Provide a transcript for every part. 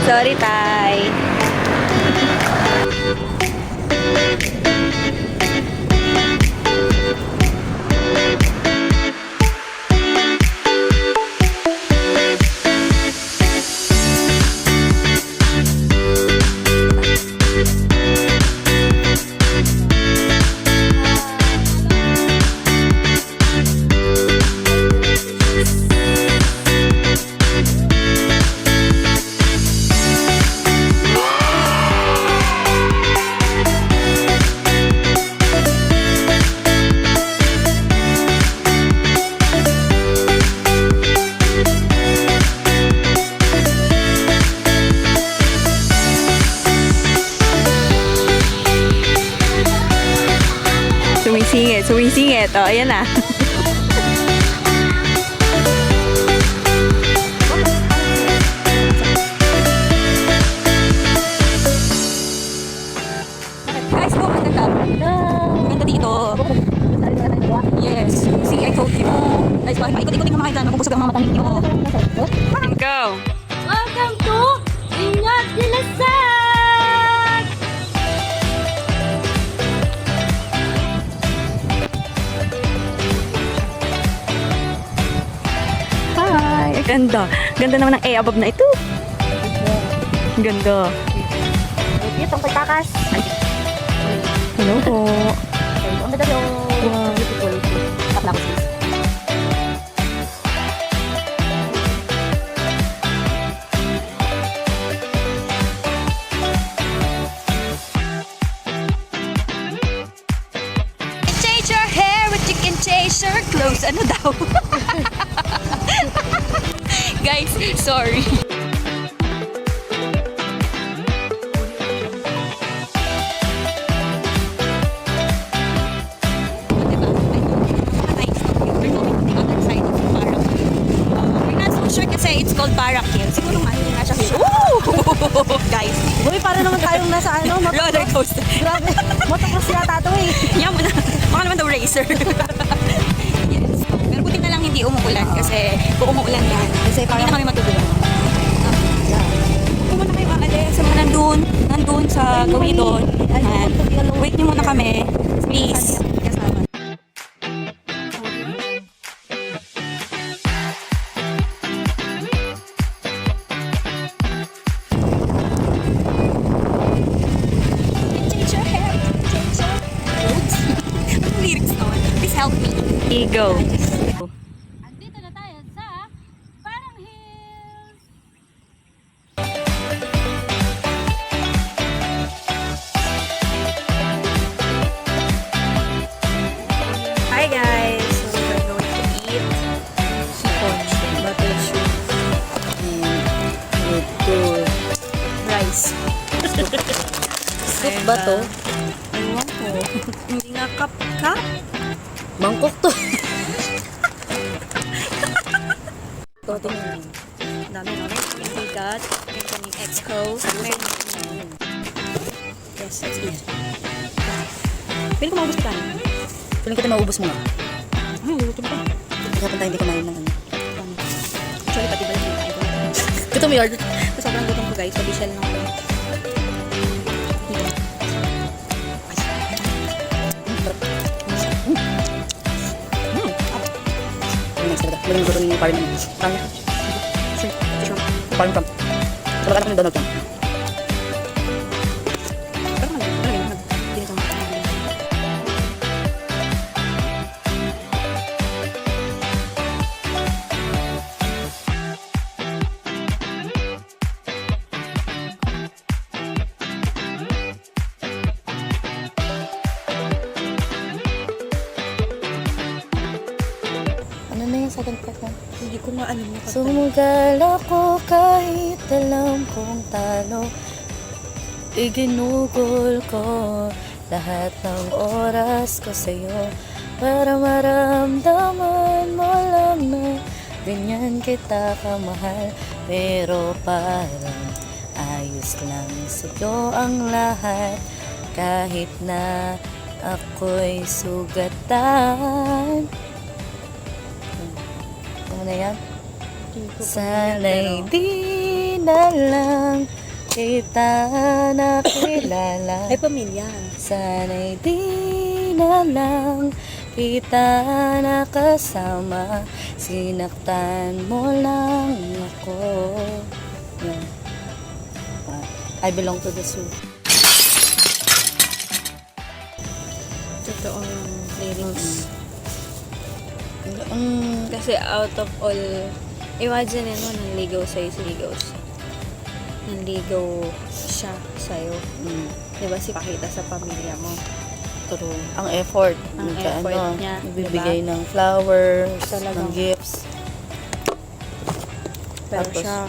Sorry, Tay. Sumisingit. O, ayan na. Guys, go ka na. Maganda dito. Yes. See, I told you. Guys, paikot-ikotin ka makita. Mabubusog ang mga mata ninyo. Go. Welcome to Ingat Dilasan! Hi. Ganda. Ganda naman ng A above na ito. Ganda. Ito ang pagtakas. Hello po. Ang ganda yung beautiful. Takla ko sis. Change your hair, but you can change your clothes. Ano daw? Guys, sorry. Kasi it's called Barak Hill. Siguro nga, hindi nga siya hill. Ooh! Guys. Uy, para naman tayong nasa ano, Roller coaster. Grabe, motocross yata ito eh. Yan mo na. Baka naman daw racer. Yes. Pero buti na lang hindi umuulan kasi kung umuulan yan, Kasi hindi parang na kami matutulog. Kung muna kayo aalis, sa mga nandun sa gawidon. Wait niyo muna kami. Please. Help me. Go. andito na tayo sa Parang Hills. Hi guys. So we're going to eat chicken, butter soup, and ito rice. Soup ba to? Ewan ko. Hindi nga cup. Bangkok to. Ito, tingnan. Dami. Bigat. May kaming exco. Yes, let's eat. Pili ko maubos ka tayo. Piling kita maubos mo nga. Ay, luto ba? Dapat tayo hindi kumain ng ano. Actually, pati ba yung kain ko? Ito mo yard. Sobrang gutom ko guys. Pati shell ng ano. Maling gusto ni Parang. Parang Trump. Wala ka na Donald Trump. Ano na yung second part na? Hindi ko maano mo. Sumugal ako kahit alam kong talo. Iginugol ko lahat ng oras ko sa'yo para maramdaman mo lang na ganyan kita kamahal. Pero parang ayos lang sa'yo ang lahat kahit na ako'y sugatan. Ano na yan? Sana'y di na lang kita nakilala. Ay, pamilya. Sana'y di na lang kita nakasama. Sinaktan mo lang ako. Yan. I belong to the zoo. Totoong lyrics. Mm, Kasi out of all, imagine mo, nanligaw sa'yo si Ligos. Nanligaw siya sa'yo. Diba, si pakita sa pamilya mo. true. Ang effort. Ang Nagka- effort niya, Nagbibigay ng flowers, Talagang- ng gifts. Pero Tapos, siya,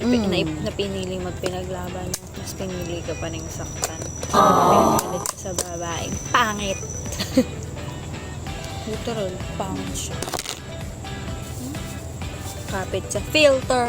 Mm. na piniling magpinaglaban mo, mas pinili ka pa ng saktan. Pinalit ka sa babaeng pangit. Literal, pangit siya. Kapit sa filter.